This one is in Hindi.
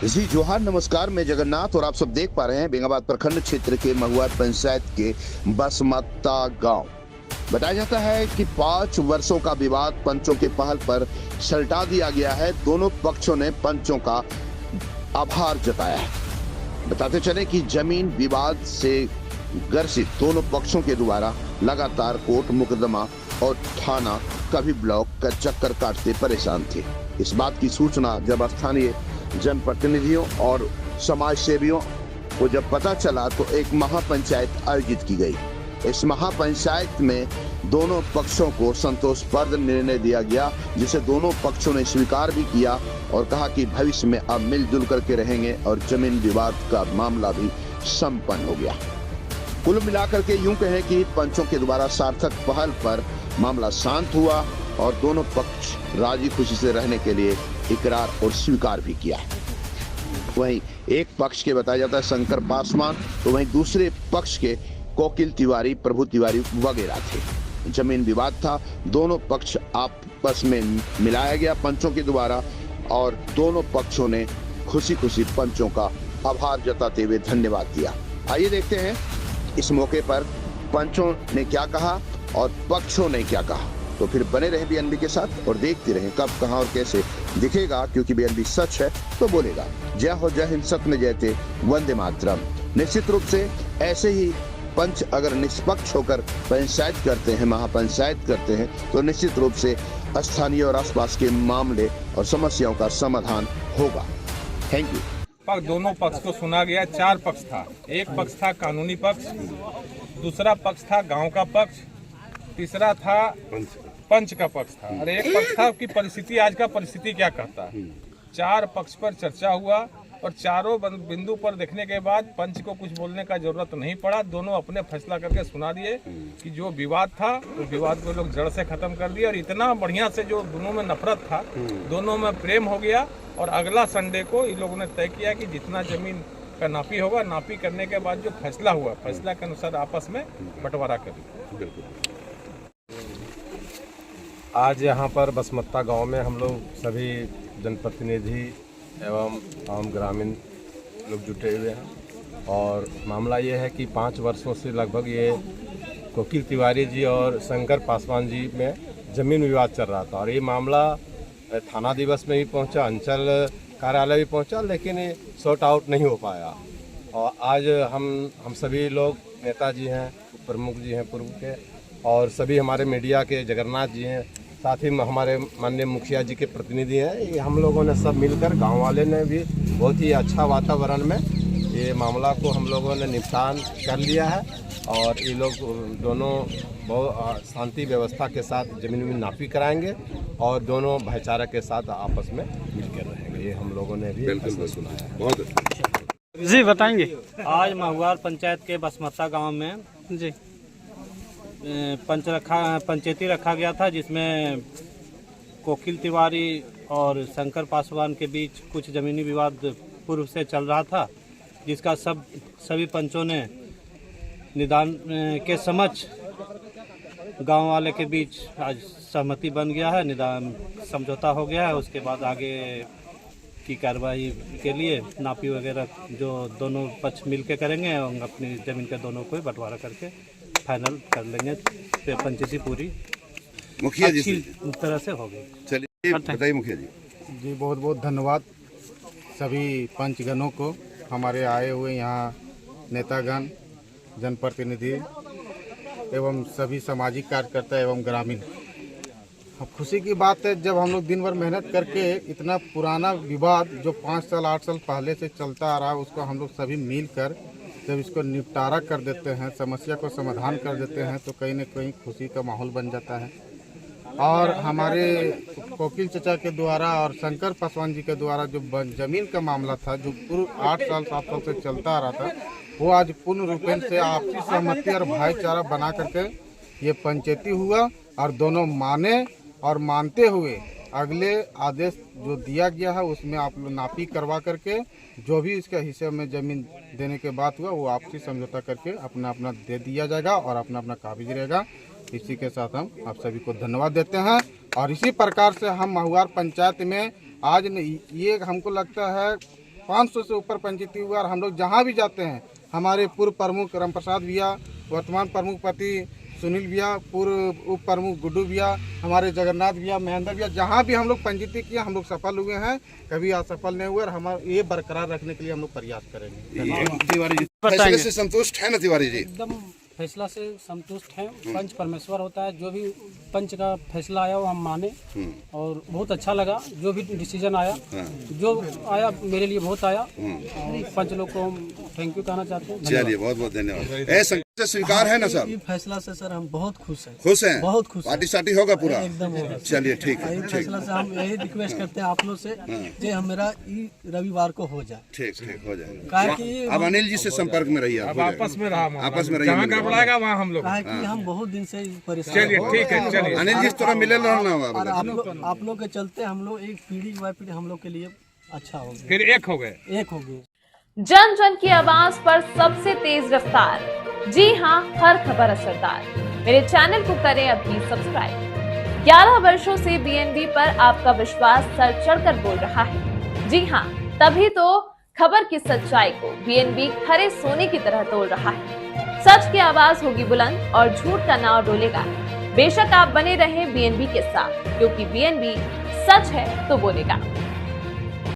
जी जोहार, नमस्कार। मैं जगन्नाथ और आप सब देख पा रहे हैं बेंगाबाद प्रखंड क्षेत्र के महुआर पंचायत के बसमत्ता गांव। बताया जाता है कि 5 वर्षों का विवाद पंचों के पहल पर सलटा दिया गया है। दोनों पक्षों ने पंचों का आभार जताया है। बताते चले कि जमीन विवाद से ग्रसित दोनों पक्षों के द्वारा लगातार कोर्ट मुकदमा और थाना कभी ब्लॉक का चक्कर काटते परेशान थे। इस बात की सूचना जब स्थानीय जनप्रतिनिधियों और समाज सेवियों को जब पता चला तो एक महापंचायत आयोजित की गई। इस महापंचायत में दोनों पक्षों को संतोषप्रद निर्णय दिया गया, जिसे दोनों पक्षों ने स्वीकार भी किया और कहा कि भविष्य में अब मिलजुल करके रहेंगे और जमीन विवाद का मामला भी संपन्न हो गया। कुल मिलाकर के यूं कहें कि पंचों के द्वारा सार्थक पहल पर मामला शांत हुआ और दोनों पक्ष राजी खुशी से रहने के लिए इकरार और स्वीकार भी किया है। वहीं एक पक्ष के बताया जाता है शंकर पासवान, तो वहीं दूसरे पक्ष के कोकिल तिवारी, प्रभु तिवारी वगैरह थे। जमीन विवाद था, दोनों पक्ष आपस में मिलाया गया पंचों के द्वारा और दोनों पक्षों ने खुशी खुशी पंचों का आभार जताते हुए धन्यवाद दिया। आइए देखते हैं इस मौके पर पंचों ने क्या कहा और पक्षों ने क्या कहा। तो फिर बने रहे बीएनबी के साथ और देखते रहें कब, कहां और कैसे दिखेगा, क्योंकि बीएनबी सच है तो बोलेगा। जय हो, जय हिंद, सत्य में जयते, वंदे मातरम। निश्चित रूप से ऐसे ही पंच अगर निष्पक्ष होकर पंचायत करते हैं, महापंचायत करते हैं, तो निश्चित रूप से स्थानीय और आसपास के मामले और समस्याओं का समाधान होगा। Thank you. दोनों पक्ष को सुना गया। 4 पक्ष था। एक पक्ष था कानूनी पक्ष, दूसरा पक्ष था गांव का पक्ष, तीसरा था पंच का पक्ष था और एक पक्ष था कि परिस्थिति, आज का परिस्थिति क्या कहता है। 4 पक्ष पर चर्चा हुआ और चारों बिंदु पर देखने के बाद पंच को कुछ बोलने का जरूरत नहीं पड़ा। दोनों अपने फैसला करके सुना दिए कि जो विवाद था वो विवाद को लोग जड़ से खत्म कर दिए और इतना बढ़िया से जो दोनों में नफरत था दोनों में प्रेम हो गया। और अगला संडे को इन लोगों ने तय किया कि जितना जमीन का नापी होगा, नापी करने के बाद जो फैसला हुआ, फैसला के अनुसार आपस में बंटवारा करेंगे। आज यहाँ पर बसमत्ता गांव में हम लोग सभी जनप्रतिनिधि एवं आम ग्रामीण लोग जुटे हुए हैं और मामला ये है कि 5 वर्षों से लगभग ये कोकिल तिवारी जी और शंकर पासवान जी में ज़मीन विवाद चल रहा था और ये मामला थाना दिवस में भी पहुंचा, अंचल कार्यालय भी पहुंचा, लेकिन सॉर्ट आउट नहीं हो पाया। और आज हम सभी लोग नेताजी हैं, प्रमुख जी हैं पूर्व के, और सभी हमारे मीडिया के जगन्नाथ जी हैं, साथ ही हमारे माननीय मुखिया जी के प्रतिनिधि हैं। ये हम लोगों ने सब मिलकर, गांव वाले ने भी बहुत ही अच्छा वातावरण में ये मामला को हम लोगों ने निपटान कर लिया है और ये लोग दोनों बहुत शांति व्यवस्था के साथ जमीन में नापी कराएंगे और दोनों भाईचारा के साथ आपस में मिलकर रहेंगे। ये हम लोगों ने भी बिल्कुल सुना है। बहुत जी बताएंगे। आज महुआर पंचायत के बसमत्ता गांव में जी पंचायती रखा गया था, जिसमें कोकिल तिवारी और शंकर पासवान के बीच कुछ ज़मीनी विवाद पूर्व से चल रहा था, जिसका सभी पंचों ने निदान के समक्ष गांव वाले के बीच आज सहमति बन गया है, निदान समझौता हो गया है। उसके बाद आगे की कार्रवाई के लिए नापी वगैरह जो दोनों पक्ष मिल के करेंगे और अपनी ज़मीन के दोनों को बंटवारा करके फाइनल कर लेंगे। पंचायती पूरी मुखिया जी अच्छी तरह से होगी। चलिए बताइए मुखिया जी। जी बहुत बहुत धन्यवाद सभी पंचगणों को, हमारे आए हुए यहाँ नेतागण, जनप्रतिनिधि एवं सभी सामाजिक कार्यकर्ता एवं ग्रामीण। खुशी की बात है जब हम लोग दिन भर मेहनत करके इतना पुराना विवाद जो 5 साल 8 साल पहले से चलता आ रहा है, उसको हम लोग सभी मिलकर जब इसको निपटारा कर देते हैं, समस्या को समाधान कर देते हैं, तो कहीं न कहीं खुशी का माहौल बन जाता है। और हमारे कोकिल चचा के द्वारा और शंकर पासवान जी के द्वारा जो जमीन का मामला था, जो पूर्व 8 साल 7 साल से चलता आ रहा था, वो आज पूर्ण रूपेण से आपसी सहमति और भाईचारा बना करके ये पंचायती हुआ और दोनों माने और मानते हुए अगले आदेश जो दिया गया है उसमें आप लोग नापी करवा करके जो भी इसके हिस्से में ज़मीन देने के बात हुआ वो आपसी समझौता करके अपना अपना दे दिया जाएगा और अपना अपना काबिज रहेगा। इसी के साथ हम आप सभी को धन्यवाद देते हैं और इसी प्रकार से हम महुआर पंचायत में आज ये हमको लगता है 500 से ऊपर पंचायती हुआ। और हम लोग जहाँ भी जाते हैं, हमारे पूर्व प्रमुख रामप्रसाद भैया, वर्तमान प्रमुख पति सुनील भैया, पूर्व उप प्रमुख गुड्डू भैया, हमारे जगन्नाथ भैया, महेंद्र भैया, जहाँ भी हम लोग पंचायती किया हम लोग सफल हुए हैं, कभी असफल नहीं हुए। और हमारे ये बरकरार रखने के लिए हम लोग प्रयास करेंगे। तिवारी जी फैसले से संतुष्ट है ना तिवारी जी? एकदम फैसला से संतुष्ट हैं। पंच परमेश्वर होता है, जो भी पंच का फैसला आया वो हम माने और बहुत अच्छा लगा। जो भी डिसीजन आया, जो आया मेरे लिए बहुत आया और पंच लोग को हम थैंक यू कहना चाहते हैं। चलिए बहुत बहुत धन्यवाद। ऐसा स्वीकार है ना सर? ये फैसला से सर हम बहुत खुश हैं। खुश हैं? बहुत खुश हैं। पार्टी साटी होगा पूरा? एकदम होगा। चलिए ठीक है। इस फैसला से हम यही रिक्वेस्ट करते हैं आप लोग से कि हम मेरा रविवार को हो जाए। ठीक ठीक हो जाएगा। काहे कि अब अनिल जी से संपर्क में रहिए। अब आपस में रहा, आपस में जहाँ रहिए। गड़बड़ाएगा वहाँ हम लोग। काहे कि हम बहुत दिन से परेशान चलिए हैं। ठीक है, चलिए अनिल जी थोड़ा मिले रहना और होगा। आप लोग के चलते हम लोग एक पीढ़ी के बाद पीढ़ी हम लोग के लिए अच्छा हो गया, फिर एक हो गए। एक हो गए। जन जन की आवाज पर सबसे तेज रफ्तार, जी हां, हर खबर असरदार। मेरे चैनल को करें अभी सब्सक्राइब। 11 वर्षों से बीएनबी पर आपका विश्वास सर चढ़कर बोल रहा है। जी हां, तभी तो खबर की सच्चाई को बीएनबी खरे सोने की तरह तोल रहा है। सच की आवाज होगी बुलंद और झूठ का नाव डोलेगा। बेशक आप बने रहें बीएनबी के साथ, क्योंकि बीएनबी सच है तो बोलेगा।